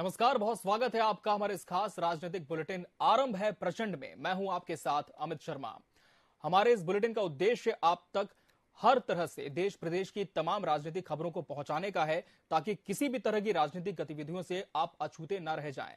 नमस्कार, बहुत स्वागत है आपका हमारे इस खास राजनीतिक बुलेटिन आरंभ है प्रचंड में। मैं हूं आपके साथ अमित शर्मा। हमारे इस बुलेटिन का उद्देश्य आप तक हर तरह से देश प्रदेश की तमाम राजनीतिक खबरों को पहुंचाने का है, ताकि किसी भी तरह की राजनीतिक गतिविधियों से आप अछूते न रह जाएं।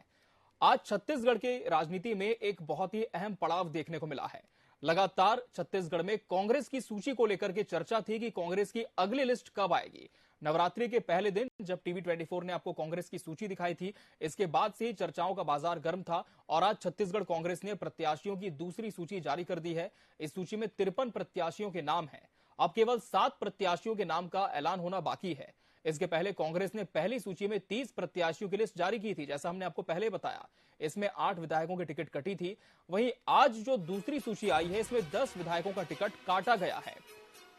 आज छत्तीसगढ़ की राजनीति में एक बहुत ही अहम पड़ाव देखने को मिला है। लगातार छत्तीसगढ़ में कांग्रेस की सूची को लेकर के चर्चा थी कि कांग्रेस की अगली लिस्ट कब आएगी। नवरात्रि के पहले दिन जब टीवी 24 ने आपको कांग्रेस की सूची दिखाई थी, इसके बाद से ही चर्चाओं का बाजार गर्म था और आज छत्तीसगढ़ कांग्रेस ने प्रत्याशियों की दूसरी सूची जारी कर दी है। इस सूची में 53 प्रत्याशियों के नाम हैं। अब केवल 7 प्रत्याशियों के नाम का ऐलान होना बाकी है। इसके पहले कांग्रेस ने पहली सूची में 30 प्रत्याशियों की लिस्ट जारी की थी, जैसा हमने आपको पहले बताया। इसमें 8 विधायकों की टिकट कटी थी। वहीं आज जो दूसरी सूची आई है, इसमें 10 विधायकों का टिकट काटा गया है।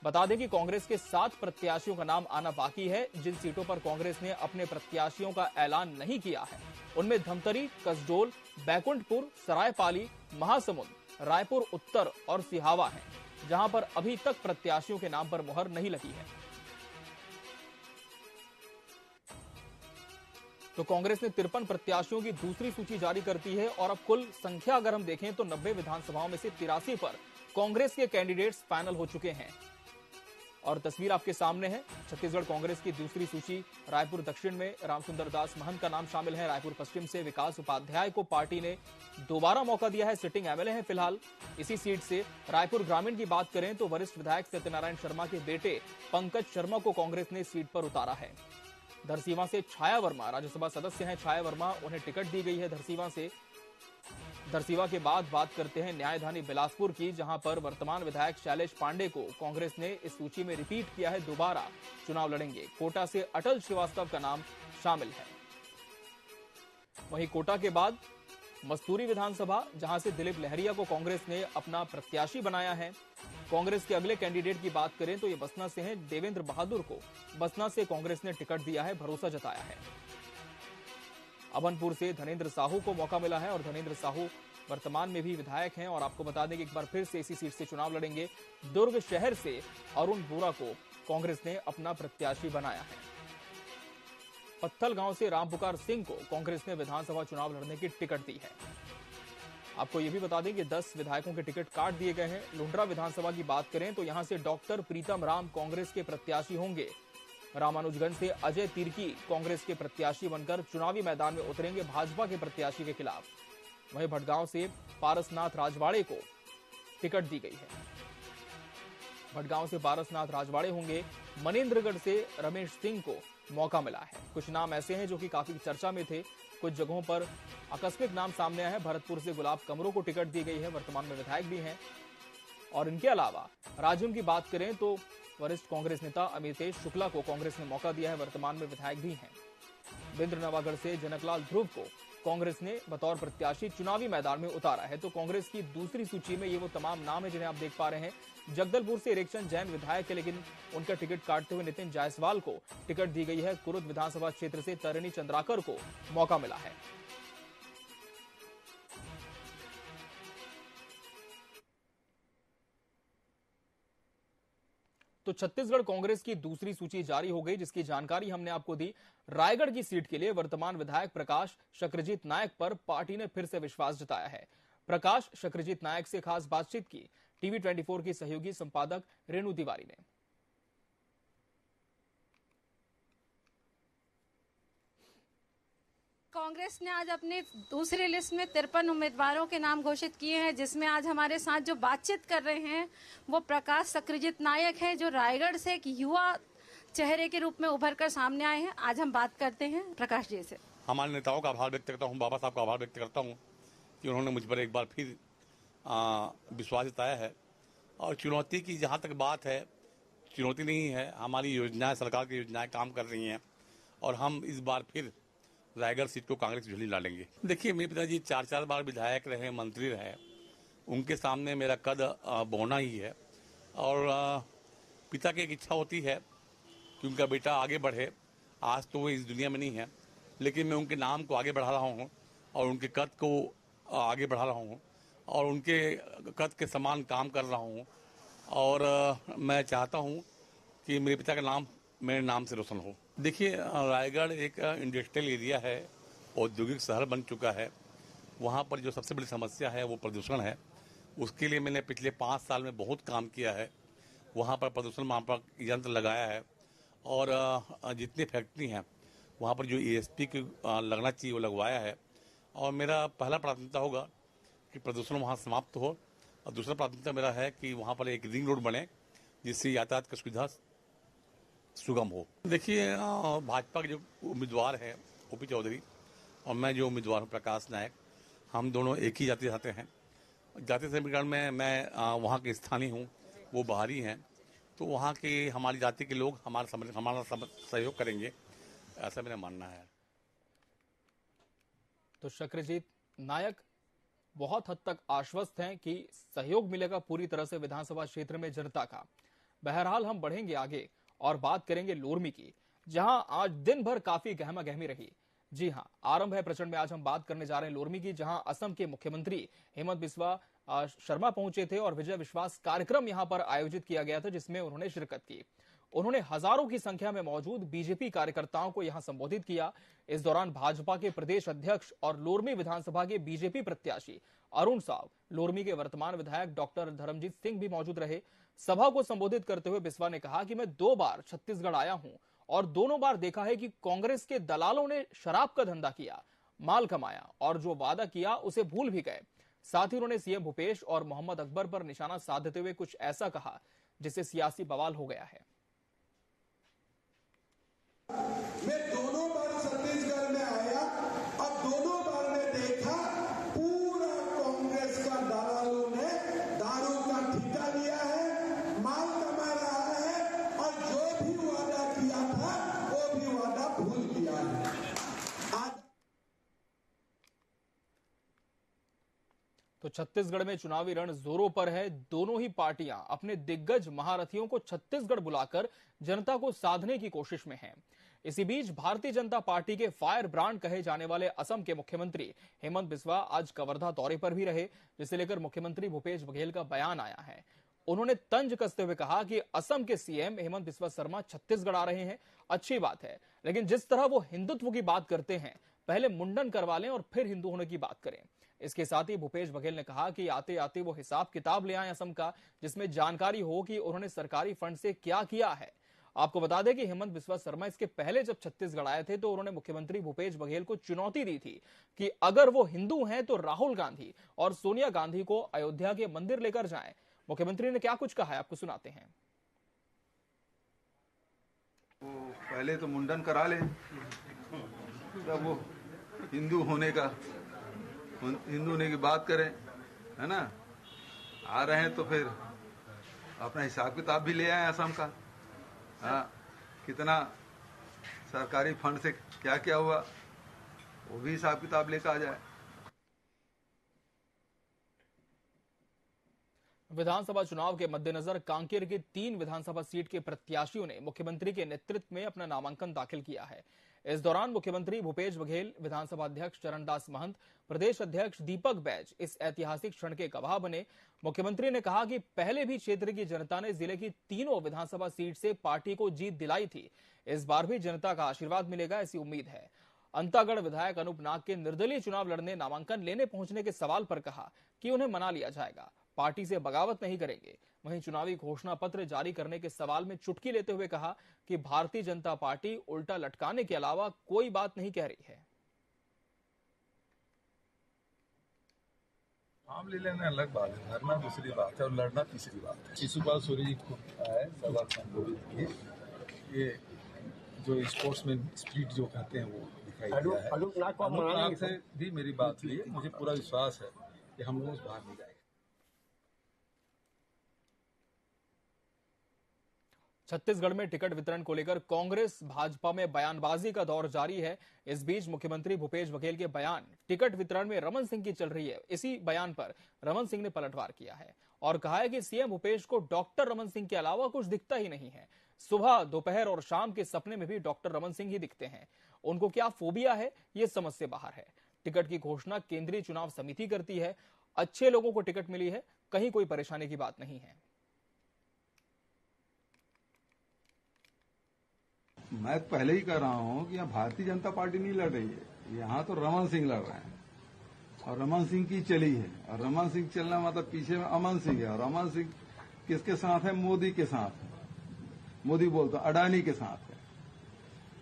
बता दें कि कांग्रेस के 7 प्रत्याशियों का नाम आना बाकी है। जिन सीटों पर कांग्रेस ने अपने प्रत्याशियों का ऐलान नहीं किया है, उनमें धमतरी, कसडोल, बैकुंठपुर, सरायपाली, महासमुंद, रायपुर उत्तर और सिहावा है, जहां पर अभी तक प्रत्याशियों के नाम पर मुहर नहीं लगी है। तो कांग्रेस ने 53 प्रत्याशियों की दूसरी सूची जारी कर दी है और अब कुल संख्या अगर हम देखें तो 90 विधानसभाओं में से 83 पर कांग्रेस के कैंडिडेट्स फाइनल हो चुके हैं। और तस्वीर आपके सामने है छत्तीसगढ़ कांग्रेस की दूसरी सूची। रायपुर दक्षिण में रामसुंदर दास महंत का नाम शामिल है। रायपुर पश्चिम से विकास उपाध्याय को पार्टी ने दोबारा मौका दिया है, सिटिंग एमएलए हैं फिलहाल इसी सीट से। रायपुर ग्रामीण की बात करें तो वरिष्ठ विधायक सत्यनारायण शर्मा के बेटे पंकज शर्मा को कांग्रेस ने सीट पर उतारा है। धरसीवां से छाया वर्मा राज्यसभा सदस्य हैं। छाया वर्मा, उन्हें टिकट दी गई है धरसीवां से। धरसीवा के बाद बात करते हैं न्यायधानी बिलासपुर की, जहां पर वर्तमान विधायक शैलेश पांडे को कांग्रेस ने इस सूची में रिपीट किया है, दोबारा चुनाव लड़ेंगे। कोटा से अटल श्रीवास्तव का नाम शामिल है। वहीं कोटा के बाद मस्तूरी विधानसभा, जहां से दिलीप लहरिया को कांग्रेस ने अपना प्रत्याशी बनाया है। कांग्रेस के अगले कैंडिडेट की बात करें तो ये बसना से हैं। देवेंद्र बहादुर को बसना से कांग्रेस ने टिकट दिया है, भरोसा जताया है। अभनपुर से धनेन्द्र साहू को मौका मिला है और धनेन्द्र साहू वर्तमान में भी विधायक हैं और आपको बता दें कि एक बार फिर से इसी सीट से चुनाव लड़ेंगे। दुर्ग शहर से अरुण बोरा को कांग्रेस ने अपना प्रत्याशी बनाया है। पत्थल गांव से रामपुकार सिंह को कांग्रेस ने विधानसभा चुनाव लड़ने की टिकट दी है। आपको यह भी बता दें कि 10 विधायकों के टिकट काट दिए गए हैं। लुंड्रा विधानसभा की बात करें तो यहां से डॉक्टर प्रीतम राम कांग्रेस के प्रत्याशी होंगे। रामानुजगंज से अजय तिर्की कांग्रेस के प्रत्याशी बनकर चुनावी मैदान में उतरेंगे भाजपा के प्रत्याशी के खिलाफ। वहीं भटगांव से पारसनाथ राजवाड़े को टिकट दी गई है। भटगांव से पारसनाथ राजवाड़े होंगे। मनेन्द्रगढ़ से रमेश सिंह को मौका मिला है। कुछ नाम ऐसे हैं जो कि काफी चर्चा में थे, कुछ जगहों पर आकस्मिक नाम सामने आए हैं। भरतपुर से गुलाब कमरों को टिकट दी गई है, वर्तमान में विधायक भी हैं। और इनके अलावा राजिम की बात करें तो वरिष्ठ कांग्रेस नेता अमितेश शुक्ला को कांग्रेस ने मौका दिया है, वर्तमान में विधायक भी हैं। बिंद्रनवागढ़ से जनकलाल ध्रुव को कांग्रेस ने बतौर प्रत्याशी चुनावी मैदान में उतारा है। तो कांग्रेस की दूसरी सूची में ये वो तमाम नाम है जिन्हें आप देख पा रहे हैं। जगदलपुर से इरेक्शन जैन विधायक है, लेकिन उनका टिकट काटते हुए नितिन जायसवाल को टिकट दी गई है। कुरुद विधानसभा क्षेत्र से तरिणी चंद्राकर को मौका मिला है। तो छत्तीसगढ़ कांग्रेस की दूसरी सूची जारी हो गई, जिसकी जानकारी हमने आपको दी। रायगढ़ की सीट के लिए वर्तमान विधायक प्रकाश शक्रजीत नायक पर पार्टी ने फिर से विश्वास जताया है। प्रकाश शक्रजीत नायक से खास बातचीत की टीवी 24 की सहयोगी संपादक रेणु तिवारी ने। कांग्रेस ने आज अपनी दूसरी लिस्ट में 53 उम्मीदवारों के नाम घोषित किए हैं, जिसमें आज हमारे साथ जो बातचीत कर रहे हैं वो प्रकाश शक्रजीत नायक है, जो रायगढ़ से एक युवा चेहरे के रूप में उभर कर सामने आए हैं। आज हम बात करते हैं प्रकाश जी से। हमारे नेताओं का आभार व्यक्त करता हूँ, बाबा साहब का आभार व्यक्त करता हूँ कि उन्होंने मुझ पर एक बार फिर विश्वास जताया है। और चुनौती की जहाँ तक बात है, चुनौती नहीं है, हमारी योजनाएं, सरकार की योजनाएं काम कर रही हैं और हम इस बार फिर रायगढ़ सीट को कांग्रेस झोली डालेंगे। देखिए, मेरे पिताजी 4 बार विधायक रहे, मंत्री रहे, उनके सामने मेरा कद बोना ही है। और पिता की एक इच्छा होती है कि उनका बेटा आगे बढ़े। आज तो वो इस दुनिया में नहीं है, लेकिन मैं उनके नाम को आगे बढ़ा रहा हूँ और उनके कद को आगे बढ़ा रहा हूँ और उनके कद के समान काम कर रहा हूँ। और मैं चाहता हूँ कि मेरे पिता का नाम मेरे नाम से रोशन हो। देखिए, रायगढ़ एक इंडस्ट्रियल एरिया है औद्योगिक शहर बन चुका है। वहाँ पर जो सबसे बड़ी समस्या है वो प्रदूषण है। उसके लिए मैंने पिछले 5 साल में बहुत काम किया है। वहाँ पर प्रदूषण मापक यंत्र लगाया है और जितनी फैक्ट्री हैं वहाँ पर जो ESP की लगना चाहिए वो लगवाया है। और मेरा पहला प्राथमिकता होगा कि प्रदूषण वहाँ समाप्त हो, और दूसरा प्राथमिकता मेरा है कि वहाँ पर एक रिंग रोड बने जिससे यातायात की सुविधा सुगम हो। देखिए, भाजपा के जो उम्मीदवार हैं OP चौधरी और मैं जो उम्मीदवार हूँ प्रकाश नायक, हम दोनों एक ही जाति चाहते हैं। जाति समीकरण में मैं वहाँ के स्थानीय हूँ, वो बाहरी हैं, तो वहाँ के हमारी जाति के लोग हमारा सहयोग करेंगे, ऐसा मेरा मानना है। तो शक्रजीत नायक बहुत हद तक आश्वस्त हैं कि सहयोग मिलेगा पूरी तरह से विधानसभा क्षेत्र में जनता का। बहरहाल हम बढ़ेंगे आगे और बात करेंगे लोरमी की, जहां आज दिन भर काफी गहमा गहमी रही। जी हां, आरंभ है प्रचंड में। आज हम बात करने जा रहे हैं लोरमी की, जहां असम के मुख्यमंत्री हेमंत बिस्वा शर्मा पहुंचे थे और विजय विश्वास कार्यक्रम यहां पर आयोजित किया गया था, जिसमें उन्होंने शिरकत की। उन्होंने हजारों की संख्या में मौजूद बीजेपी कार्यकर्ताओं को यहां संबोधित किया। इस दौरान भाजपा के प्रदेश अध्यक्ष और लोरमी विधानसभा के बीजेपी प्रत्याशी अरुण साव, लोरमी के वर्तमान विधायक डॉक्टर धर्मजीत सिंह भी मौजूद रहे। सभा को संबोधित करते हुए बिस्वा ने कहा कि मैं 2 बार छत्तीसगढ़ आया हूं और दोनों बार देखा है कि कांग्रेस के दलालों ने शराब का धंधा किया, माल कमाया और जो वादा किया उसे भूल भी गए। साथ ही उन्होंने सीएम भूपेश और मोहम्मद अकबर पर निशाना साधते हुए कुछ ऐसा कहा जिससे सियासी बवाल हो गया है। मैं दोनों बार छत्तीसगढ़ में आया और दोनों बार में देखा पूरा कांग्रेस का दलालों ने दारू का ठेका लिया है, माल कमा रहा है और जो भी वादा किया था वो भी वादा भूल गया है। तो छत्तीसगढ़ में चुनावी रण जोरों पर है। दोनों ही पार्टियां अपने दिग्गज महारथियों को छत्तीसगढ़ बुलाकर जनता को साधने की कोशिश में हैं। इसी बीच भारतीय जनता पार्टी के फायर ब्रांड कहे जाने वाले असम के मुख्यमंत्री हेमंत बिस्वा आज कवर्धा दौरे पर भी रहे, जिसे लेकर मुख्यमंत्री भूपेश बघेल का बयान आया है। उन्होंने तंज कसते हुए कहा कि असम के सीएम हेमंत बिस्वा शर्मा छत्तीसगढ़ आ रहे हैं, अच्छी बात है, लेकिन जिस तरह वो हिंदुत्व की बात करते हैं, पहले मुंडन करवा लें और फिर हिंदू होने की बात करें। इसके साथ ही भूपेश बघेल ने कहा कि आते आते वो हिसाब किताब ले आए असम का, जिसमें जानकारी हो कि उन्होंने सरकारी फंड से क्या किया है। आपको बता दें कि हेमंत बिस्वा शर्मा इसके पहले जब छत्तीसगढ़ आए थे तो उन्होंने मुख्यमंत्री भूपेश बघेल को चुनौती दी थी कि अगर वो हिंदू हैं तो राहुल गांधी और सोनिया गांधी को अयोध्या के मंदिर लेकर जाएं। मुख्यमंत्री ने क्या कुछ कहा है, आपको सुनाते हैं। वो पहले तो मुंडन करा ले, तब वो हिंदू होने की बात करें, है ना। आ रहे हैं तो फिर अपना हिसाब किताब भी ले आए असम का। हाँ, कितना सरकारी फंड से क्या क्या हुआ वो भी हिसाब किताब लेकर आ जाए। विधानसभा चुनाव के मद्देनजर कांकेर की 3 विधानसभा सीट के प्रत्याशियों ने मुख्यमंत्री के नेतृत्व में अपना नामांकन दाखिल किया है। इस दौरान मुख्यमंत्री भूपेश बघेल, विधानसभा अध्यक्ष चरणदास महंत, प्रदेश अध्यक्ष दीपक बैज इस ऐतिहासिक क्षण के गवाह बने। मुख्यमंत्री ने कहा कि पहले भी क्षेत्र की जनता ने जिले की 3 विधानसभा सीट से पार्टी को जीत दिलाई थी, इस बार भी जनता का आशीर्वाद मिलेगा, ऐसी उम्मीद है। अंतागढ़ विधायक अनूप नाग के निर्दलीय चुनाव लड़ने नामांकन लेने पहुंचने के सवाल पर कहा कि उन्हें मना लिया जाएगा, पार्टी से बगावत नहीं करेंगे। वहीं चुनावी घोषणा पत्र जारी करने के सवाल में चुटकी लेते हुए कहा कि भारतीय जनता पार्टी उल्टा लटकाने के अलावा कोई बात नहीं कह रही है। नाम ले लेना अलग बात है, धरना दूसरी बात है और लड़ना तीसरी बात है। शिशुपाल सूर्य जी को है सभा संबोधित किए, ये जो स्पोर्ट्समैन स्पिरिट जो कहते हैं वो दिखाई दिया है। अनूप नाग से भी मेरी बात हुई है, मुझे पूरा विश्वास है कि हम लोग बाहर नहीं जाएंगे। छत्तीसगढ़ में टिकट वितरण को लेकर कांग्रेस भाजपा में बयानबाजी का दौर जारी है। इस बीच मुख्यमंत्री भूपेश बघेल के बयान टिकट वितरण में रमन सिंह की चल रही है, इसी बयान पर रमन सिंह ने पलटवार किया है और कहा है कि सीएम भूपेश को डॉक्टर रमन सिंह के अलावा कुछ दिखता ही नहीं है। सुबह, दोपहर और शाम के सपने में भी डॉक्टर रमन सिंह ही दिखते हैं। उनको क्या फोबिया है, ये समझ से बाहर है। टिकट की घोषणा केंद्रीय चुनाव समिति करती है। अच्छे लोगों को टिकट मिली है, कहीं कोई परेशानी की बात नहीं है। मैं पहले ही कह रहा हूं कि यहाँ भारतीय जनता पार्टी नहीं लड़ रही है, यहाँ तो रमन सिंह लड़ रहे हैं और रमन सिंह की चली है, और रमन सिंह चलना मतलब पीछे में अमन सिंह है, और अमन सिंह किसके साथ है? मोदी के साथ है। मोदी बोलता अडानी के साथ है।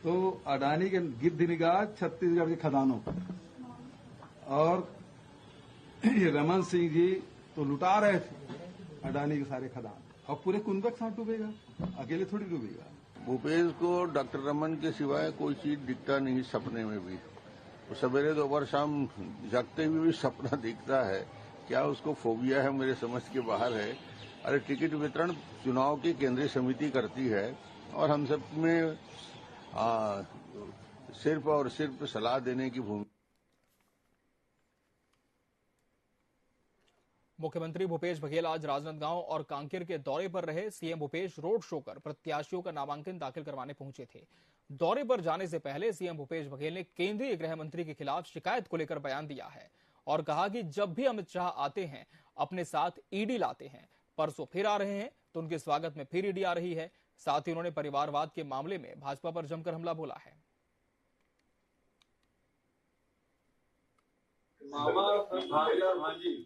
तो अडानी के गिद्ध निगाह छत्तीसगढ़ के खदानों पर, और ये रमन सिंह जी तो लुटा रहे थे अडानी के सारे खदान, और पूरे कुंभ के साथ डूबेगा, अकेले थोड़ी डूबेगा। भूपेश को डॉक्टर रमन के सिवाय कोई चीज दिखता नहीं, सपने में भी। वो सवेरे दोपहर शाम जागते हुए भी सपना दिखता है। क्या उसको फोबिया है, मेरे समझ के बाहर है। अरे टिकट वितरण चुनाव की केंद्रीय समिति करती है, और हम सब में सिर्फ और सिर्फ सलाह देने की भूमिका। मुख्यमंत्री भूपेश बघेल आज राजनांदगांव और कांकेर के दौरे पर रहे। सीएम भूपेश रोड शो कर प्रत्याशियों का नामांकन दाखिल करवाने पहुंचे थे। दौरे पर जाने से पहले सीएम भूपेश बघेल ने केंद्रीय गृह मंत्री के खिलाफ शिकायत को लेकर बयान दिया है और कहा कि जब भी अमित शाह आते हैं अपने साथ ईडी लाते हैं। परसों फिर आ रहे हैं तो उनके स्वागत में फिर ईडी आ रही है। साथ ही उन्होंने परिवारवाद के मामले में भाजपा पर जमकर हमला बोला है। मामा भांजा भांजी,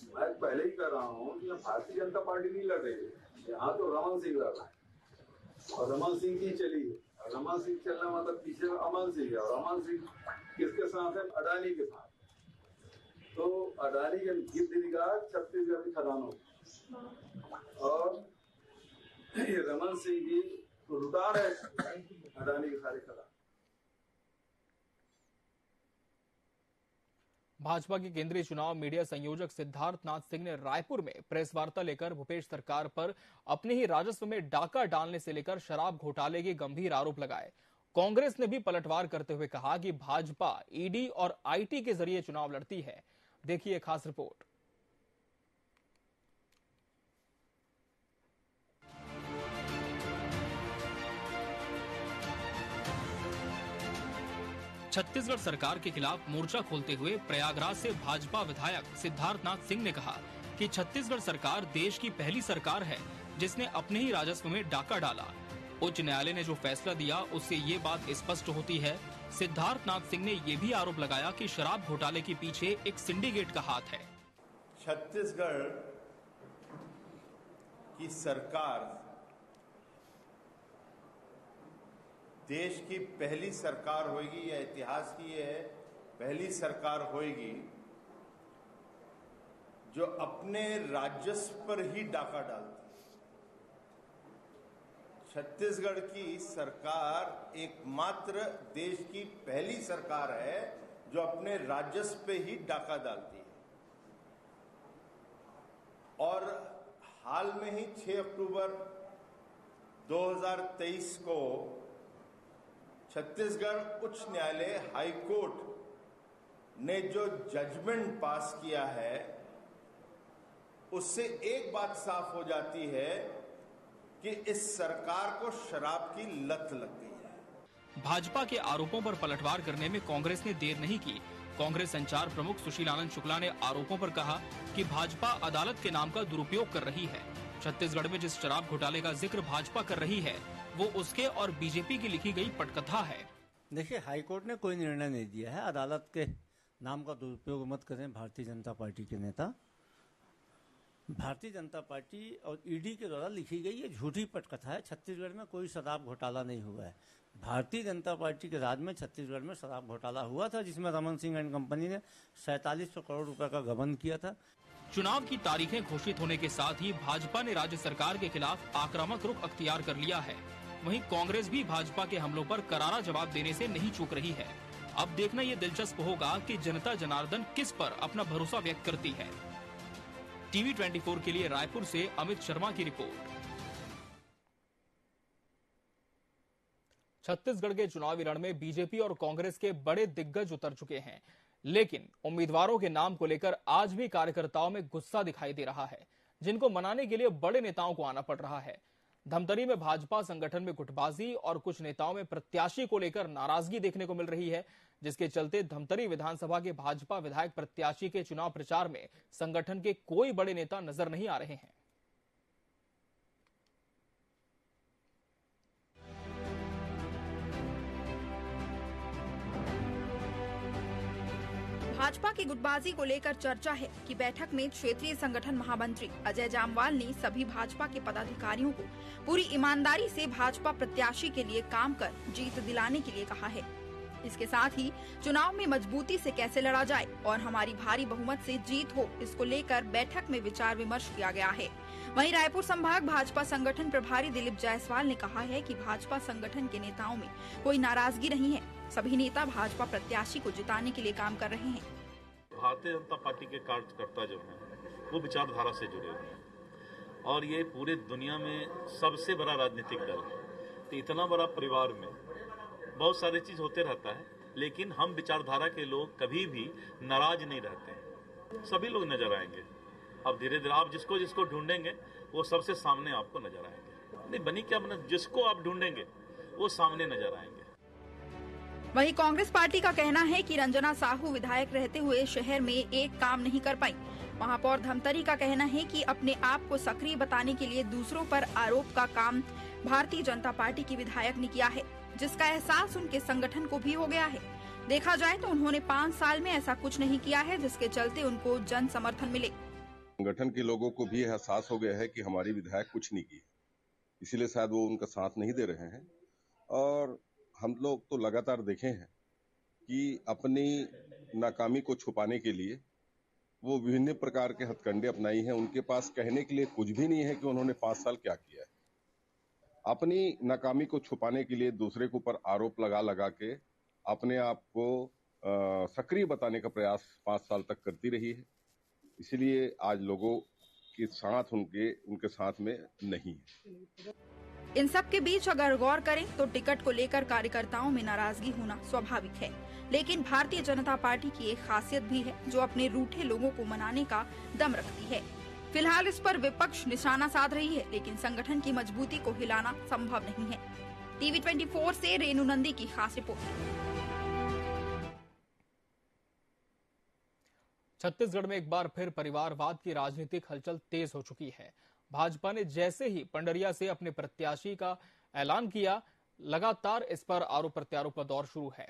मैं पहले ही कह रहा हूँ कि भारतीय जनता पार्टी नहीं लड़ रही है, यहाँ तो रमन सिंह लड़ रहा है, और रमन सिंह की चली है। रमन सिंह चलना मतलब पीछे अमन सिंह है, और अमन सिंह किसके साथ है? अडानी के साथ। तो अडानी के गिद्ध निगाह छत्तीसगढ़ की खदानों, और ये रमन सिंह जी तो लुटा रहे अडानी के सारे खदान। भाजपा के केंद्रीय चुनाव मीडिया संयोजक सिद्धार्थ नाथ सिंह ने रायपुर में प्रेस वार्ता लेकर भूपेश सरकार पर अपने ही राजस्व में डाका डालने से लेकर शराब घोटाले के गंभीर आरोप लगाए। कांग्रेस ने भी पलटवार करते हुए कहा कि भाजपा ईडी और आईटी के जरिए चुनाव लड़ती है। देखिए खास रिपोर्ट। छत्तीसगढ़ सरकार के खिलाफ मोर्चा खोलते हुए प्रयागराज से भाजपा विधायक सिद्धार्थ नाथ सिंह ने कहा कि छत्तीसगढ़ सरकार देश की पहली सरकार है जिसने अपने ही राजस्व में डाका डाला। उच्च न्यायालय ने जो फैसला दिया उससे ये बात स्पष्ट होती है। सिद्धार्थ नाथ सिंह ने ये भी आरोप लगाया कि शराब घोटाले के पीछे एक सिंडिकेट का हाथ है। छत्तीसगढ़ की सरकार देश की पहली सरकार होगी, या इतिहास की यह पहली सरकार होगी जो अपने राजस्व पर ही डाका डालती है। छत्तीसगढ़ की सरकार एकमात्र देश की पहली सरकार है जो अपने राजस्व पे ही डाका डालती है। और हाल में ही 6 अक्टूबर 2023 को छत्तीसगढ़ उच्च न्यायालय हाई कोर्ट ने जो जजमेंट पास किया है उससे एक बात साफ हो जाती है कि इस सरकार को शराब की लत लग गई है। भाजपा के आरोपों पर पलटवार करने में कांग्रेस ने देर नहीं की। कांग्रेस संचार प्रमुख सुशील आनंद शुक्ला ने आरोपों पर कहा कि भाजपा अदालत के नाम का दुरुपयोग कर रही है। छत्तीसगढ़ में जिस शराब घोटाले का जिक्र भाजपा कर रही है वो उसके और बीजेपी की लिखी गई पटकथा है। देखिए, हाईकोर्ट ने कोई निर्णय नहीं दिया है। अदालत के नाम का दुरुपयोग मत करें भारतीय जनता पार्टी के नेता। भारतीय जनता पार्टी और ईडी के द्वारा लिखी गई ये झूठी पटकथा है। छत्तीसगढ़ में कोई शराब घोटाला नहीं हुआ है। भारतीय जनता पार्टी के राज में छत्तीसगढ़ में शराब घोटाला हुआ था जिसमें रमन सिंह एंड कंपनी ने 4700 करोड़ रुपए का गबन किया था। चुनाव की तारीखें घोषित होने के साथ ही भाजपा ने राज्य सरकार के खिलाफ आक्रामक रुख अख्तियार कर लिया है। वहीं कांग्रेस भी भाजपा के हमलों पर करारा जवाब देने से नहीं चूक रही है। अब देखना ये दिलचस्प होगा कि जनता जनार्दन किस पर अपना भरोसा व्यक्त करती है। टीवी 24 के लिए रायपुर से अमित शर्मा की रिपोर्ट। छत्तीसगढ़ के चुनावी रण में बीजेपी और कांग्रेस के बड़े दिग्गज उतर चुके हैं, लेकिन उम्मीदवारों के नाम को लेकर आज भी कार्यकर्ताओं में गुस्सा दिखाई दे रहा है, जिनको मनाने के लिए बड़े नेताओं को आना पड़ रहा है। धमतरी में भाजपा संगठन में गुटबाजी और कुछ नेताओं में प्रत्याशी को लेकर नाराजगी देखने को मिल रही है, जिसके चलते धमतरी विधानसभा के भाजपा विधायक प्रत्याशी के चुनाव प्रचार में संगठन के कोई बड़े नेता नजर नहीं आ रहे हैं। भाजपा की गुटबाजी को लेकर चर्चा है कि बैठक में क्षेत्रीय संगठन महामंत्री अजय जामवाल ने सभी भाजपा के पदाधिकारियों को पूरी ईमानदारी से भाजपा प्रत्याशी के लिए काम कर जीत दिलाने के लिए कहा है। इसके साथ ही चुनाव में मजबूती से कैसे लड़ा जाए और हमारी भारी बहुमत से जीत हो, इसको लेकर बैठक में विचार विमर्श किया गया है। वहीं रायपुर संभाग भाजपा संगठन प्रभारी दिलीप जायसवाल ने कहा है कि भाजपा संगठन के नेताओं में कोई नाराजगी नहीं है। सभी नेता भाजपा प्रत्याशी को जिताने के लिए काम कर रहे हैं। भारतीय जनता पार्टी के कार्यकर्ता जो हैं वो विचारधारा से जुड़े हुए हैं और ये पूरे दुनिया में सबसे बड़ा राजनीतिक दल है। तो इतना बड़ा परिवार में बहुत सारी चीज होते रहता है, लेकिन हम विचारधारा के लोग कभी भी नाराज नहीं रहते हैं। सभी लोग नजर आएंगे। अब धीरे धीरे आप जिसको जिसको ढूंढेंगे वो सबसे सामने आपको नजर आएंगे। नहीं बनी क्या बना, जिसको आप ढूंढेंगे वो सामने नजर आएंगे। वहीं कांग्रेस पार्टी का कहना है कि रंजना साहू विधायक रहते हुए शहर में एक काम नहीं कर पाई। महापौर धमतरी का कहना है कि अपने आप को सक्रिय बताने के लिए दूसरों पर आरोप का काम भारतीय जनता पार्टी की विधायक ने किया है, जिसका एहसास उनके संगठन को भी हो गया है। देखा जाए तो उन्होंने 5 साल में ऐसा कुछ नहीं किया है जिसके चलते उनको जन समर्थन मिले। संगठन के लोगों को भी एहसास हो गया है कि हमारी विधायक कुछ नहीं की, इसीलिए शायद वो उनका साथ नहीं दे रहे हैं। और हम लोग तो लगातार देखे हैं कि अपनी नाकामी को छुपाने के लिए वो विभिन्न प्रकार के हथकंडे अपनाई हैं। उनके पास कहने के लिए कुछ भी नहीं है कि उन्होंने 5 साल क्या किया है। अपनी नाकामी को छुपाने के लिए दूसरे के ऊपर आरोप लगा के अपने आप को सक्रिय बताने का प्रयास 5 साल तक करती रही है। इसलिए आज लोगों के साथ उनके साथ में नहीं है। इन सब के बीच अगर गौर करें तो टिकट को लेकर कार्यकर्ताओं में नाराजगी होना स्वाभाविक है, लेकिन भारतीय जनता पार्टी की एक खासियत भी है जो अपने रूठे लोगों को मनाने का दम रखती है। फिलहाल इस पर विपक्ष निशाना साध रही है, लेकिन संगठन की मजबूती को हिलाना संभव नहीं है। टीवी 24 से रेणु नंदी की खास रिपोर्ट। छत्तीसगढ़ में एक बार फिर परिवारवाद की राजनीतिक हलचल तेज हो चुकी है। भाजपा ने जैसे ही पंडरिया से अपने प्रत्याशी का ऐलान किया, लगातार इस पर आरोप प्रत्यारोप का दौर शुरू है।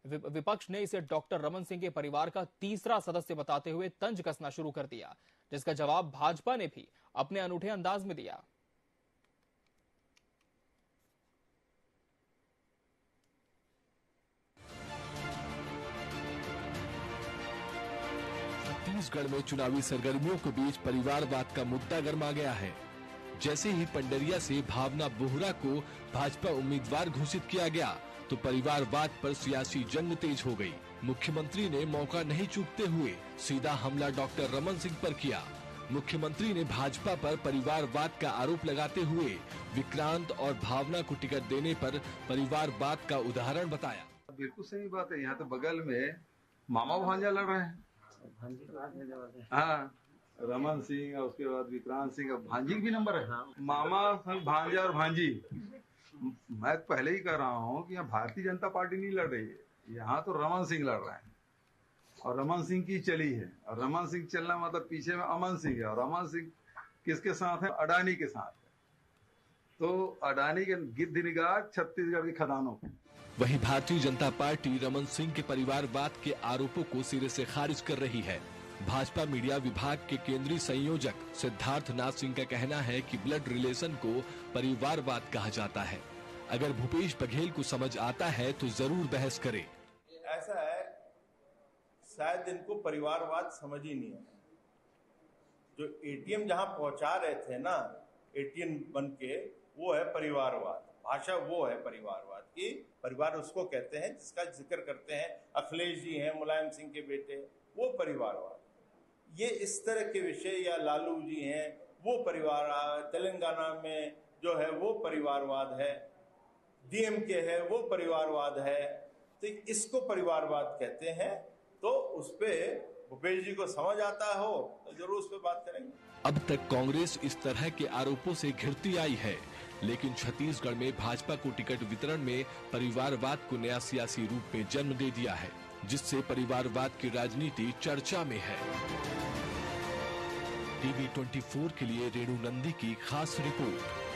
विपक्ष ने इसे डॉक्टर रमन सिंह के परिवार का तीसरा सदस्य बताते हुए तंज कसना शुरू कर दिया, जिसका जवाब भाजपा ने भी अपने अनूठे अंदाज में दिया। छत्तीसगढ़ में चुनावी सरगर्मियों के बीच परिवारवाद का मुद्दा गर्मा गया है। जैसे ही पंडरिया से भावना बोहरा को भाजपा उम्मीदवार घोषित किया गया तो परिवारवाद पर सियासी जंग तेज हो गई। मुख्यमंत्री ने मौका नहीं चूकते हुए सीधा हमला डॉक्टर रमन सिंह पर किया। मुख्यमंत्री ने भाजपा पर परिवारवाद का आरोप लगाते हुए विक्रांत और भावना को टिकट देने पर परिवारवाद का उदाहरण बताया। बिल्कुल सही बात है। यहाँ तो बगल में मामा भांजा लड़ रहे हैं। हाँ, रमन सिंह और उसके बाद विक्रांत सिंह, भांजी भी नंबर है। मामा भांजा और भांजी। मैं पहले ही कह रहा हूँ कि यहाँ भारतीय जनता पार्टी नहीं लड़ रही है, यहाँ तो रमन सिंह लड़ रहे हैं और रमन सिंह की चली है। और रमन सिंह चलना मतलब पीछे में अमन सिंह है, और अमन सिंह किसके साथ है? अडानी के साथ है। तो अडानी के गिद्ध निगाह छत्तीसगढ़ की खदानों पे। वहीं भारतीय जनता पार्टी रमन सिंह के परिवारवाद के आरोपों को सिरे से खारिज कर रही है। भाजपा मीडिया विभाग के केंद्रीय संयोजक सिद्धार्थ नाथ सिंह का कहना है कि ब्लड रिलेशन को परिवारवाद कहा जाता है। अगर भूपेश बघेल को समझ आता है तो जरूर बहस करे। ऐसा है, शायद इनको परिवारवाद समझ ही नहीं है। जो एटीएम जहां पहुंचा रहे थे ना, एटीएम बन के, वो है परिवारवाद। भाषा वो है परिवारवाद की। परिवार उसको कहते हैं जिसका जिक्र करते हैं अखिलेश जी हैं, मुलायम सिंह के बेटे, वो परिवारवाद। ये इस तरह के विषय, या लालू जी हैं, वो परिवार, तेलंगाना में जो है वो परिवारवाद है, डीएमके है वो परिवारवाद है। तो इसको परिवारवाद कहते हैं। तो उस पे भूपेश जी को समझ आता हो तो जरूर उस पे बात करेंगे। अब तक कांग्रेस इस तरह के आरोपों से घिरती आई है, लेकिन छत्तीसगढ़ में भाजपा को टिकट वितरण में परिवारवाद को नया सियासी रूप में जन्म दे दिया है, जिससे परिवारवाद की राजनीति चर्चा में है। टीवी 24 के लिए रेणु नंदी की खास रिपोर्ट।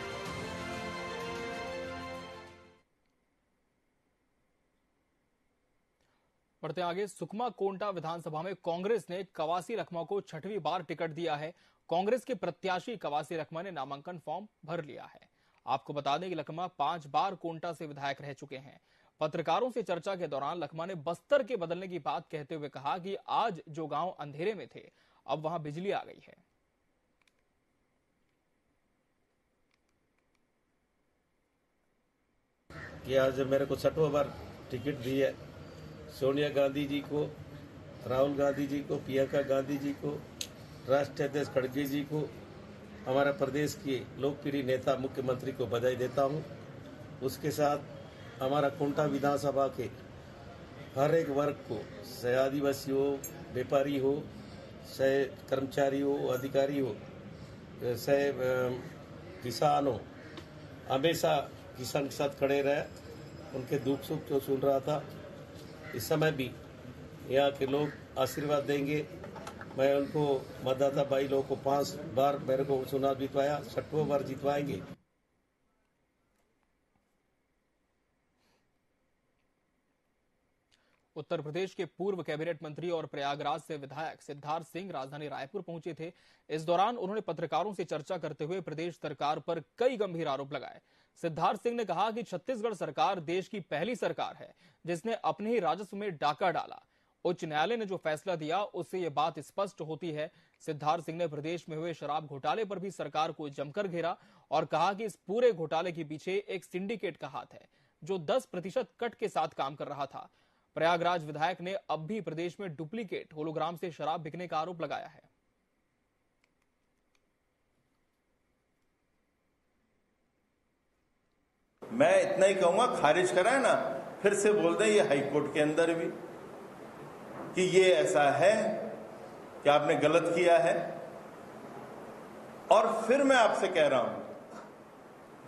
बढ़ते आगे, सुकमा कोंटा विधानसभा में कांग्रेस ने कवासी लखमा को 6वीं बार टिकट दिया है। कांग्रेस के प्रत्याशी कवासी लखमा ने नामांकन फॉर्म भर लिया है। आपको बता दें कि लखमा 5 बार कोंटा से विधायक रह चुके हैं। पत्रकारों से चर्चा के दौरान लखमा ने बस्तर के बदलने की बात कहते हुए कहा कि आज जो गांव अंधेरे में थे, अब वहां बिजली आ गई है। कि आज मेरे को 6वां बार टिकट दी है। सोनिया गांधी जी को, राहुल गांधी जी को, प्रियंका गांधी जी को, राष्ट्रीय अध्यक्ष खड़गे जी को, हमारा प्रदेश के लोकप्रिय नेता मुख्यमंत्री को बधाई देता हूं। उसके साथ हमारा कोंटा विधानसभा के हर एक वर्ग को, चाहे आदिवासी हो, व्यापारी हो, चाहे कर्मचारी हो, अधिकारी हो, चाहे किसान हो, हमेशा किसान के साथ खड़े रहे। उनके दुख सुख जो सुन रहा था, इस समय भी यहाँ के लोग आशीर्वाद देंगे। मैं उनको मतदाता भाई लोगों को 5 बार मेरे को चुनाव जितवाया, 6वां बार जितवाएंगे। उत्तर प्रदेश के पूर्व कैबिनेट मंत्री और प्रयागराज से विधायक सिद्धार्थ सिंह राजधानी रायपुर पहुंचे थे। इस दौरान उन्होंने पत्रकारों से चर्चा करते हुए प्रदेश सरकार पर कई गंभीर आरोप लगाए। सिद्धार्थ सिंह ने कहा कि छत्तीसगढ़ सरकार देश की पहली सरकार है जिसने अपने ही राजस्व में डाका डाला। उच्च न्यायालय ने जो फैसला दिया उससे ये बात स्पष्ट होती है। सिद्धार्थ सिंह ने प्रदेश में हुए शराब घोटाले पर भी सरकार को जमकर घेरा और कहा कि इस पूरे घोटाले के पीछे एक सिंडिकेट का हाथ है जो 10% कट के साथ काम कर रहा था। प्रयागराज विधायक ने अब भी प्रदेश में डुप्लीकेट होलोग्राम से शराब बिकने का आरोप लगाया है। मैं इतना ही कहूंगा, खारिज कराए ना, फिर से बोल दें ये हाईकोर्ट के अंदर भी कि ये ऐसा है कि आपने गलत किया है। और फिर मैं आपसे कह रहा हूं,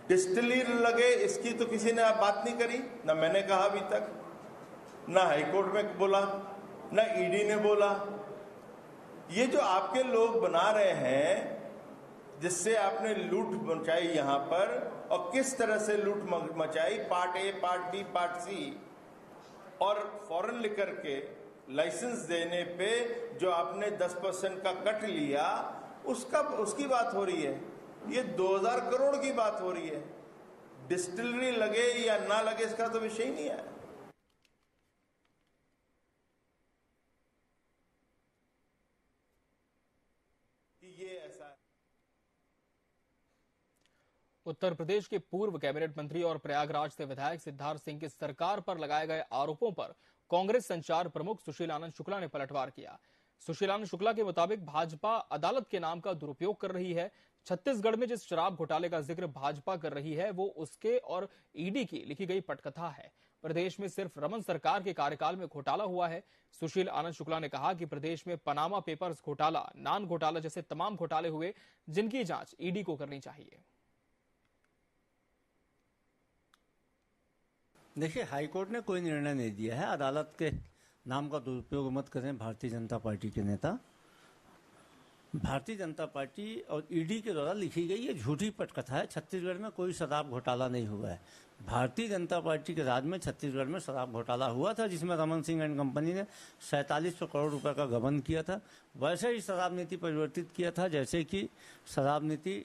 डिस्टिलरी लगे इसकी तो किसी ने बात नहीं करी, ना मैंने कहा अभी तक, ना हाईकोर्ट में बोला, ना ईडी ने बोला। ये जो आपके लोग बना रहे हैं जिससे आपने लूट मचाई यहां पर, और किस तरह से लूट मचाई, part A, part B, part C, और फॉरेन लिकर के लाइसेंस देने पे जो आपने 10% का कट लिया, उसकी बात हो रही है। ये 2000 करोड़ की बात हो रही है। डिस्टिलरी लगे या ना लगे इसका तो विषय ही नहीं है। उत्तर प्रदेश के पूर्व कैबिनेट मंत्री और प्रयागराज से विधायक सिद्धार्थ सिंह की सरकार पर लगाए गए आरोपों पर कांग्रेस संचार प्रमुख सुशील आनंद शुक्ला ने पलटवार किया। सुशील आनंद शुक्ला के मुताबिक भाजपा अदालत के नाम का दुरुपयोग कर रही है। छत्तीसगढ़ में जिस शराब घोटाले का जिक्र भाजपा कर रही है वो उसके और ईडी की लिखी गई पटकथा है। प्रदेश में सिर्फ रमन सरकार के कार्यकाल में घोटाला हुआ है। सुशील आनंद शुक्ला ने कहा कि प्रदेश में पनामा पेपर्स घोटाला, नान घोटाला जैसे तमाम घोटाले हुए जिनकी जांच ईडी को करनी चाहिए। देखिए, हाईकोर्ट ने कोई निर्णय नहीं दिया है। अदालत के नाम का दुरुपयोग मत करें भारतीय जनता पार्टी के नेता। भारतीय जनता पार्टी और ईडी के द्वारा लिखी गई ये झूठी पटकथा है। छत्तीसगढ़ में कोई शराब घोटाला नहीं हुआ है। भारतीय जनता पार्टी के राज में छत्तीसगढ़ में शराब घोटाला हुआ था जिसमें रमन सिंह एंड कंपनी ने 4700 करोड़ रुपए का गबन किया था। वैसे ही शराब नीति परिवर्तित किया था जैसे कि शराब नीति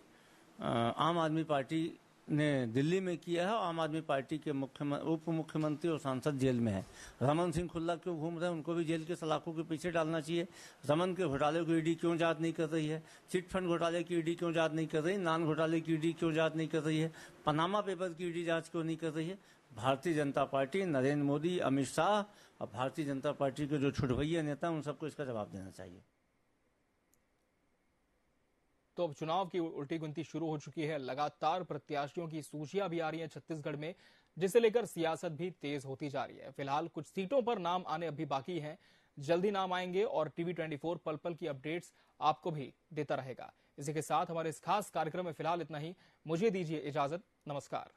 आम आदमी पार्टी ने दिल्ली में किया है। आम आदमी पार्टी के उप मुख्यमंत्री और सांसद जेल में है। रमन सिंह खुल्ला क्यों घूम रहे हैं, उनको भी जेल के सलाखों के पीछे डालना चाहिए। रमन के घोटाले को ईडी क्यों जांच नहीं कर रही है? चिट फंड घोटाले की ईडी क्यों जांच नहीं कर रही? नान घोटाले की ईडी क्यों जांच नहीं कर रही है? पनामा पेपर की ईडी जांच क्यों नहीं कर रही है? भारतीय जनता पार्टी, नरेंद्र मोदी, अमित शाह और भारतीय जनता पार्टी के जो छुटभैया नेता उन सबको इसका जवाब देना चाहिए। तो अब चुनाव की उल्टी गिनती शुरू हो चुकी है। लगातार प्रत्याशियों की सूचियां भी आ रही हैं छत्तीसगढ़ में, जिसे लेकर सियासत भी तेज होती जा रही है। फिलहाल कुछ सीटों पर नाम आने अभी बाकी हैं, जल्दी नाम आएंगे और टीवी 24 पल पल की अपडेट्स आपको भी देता रहेगा। इसी के साथ हमारे इस खास कार्यक्रम में फिलहाल इतना ही। मुझे दीजिए इजाजत। नमस्कार।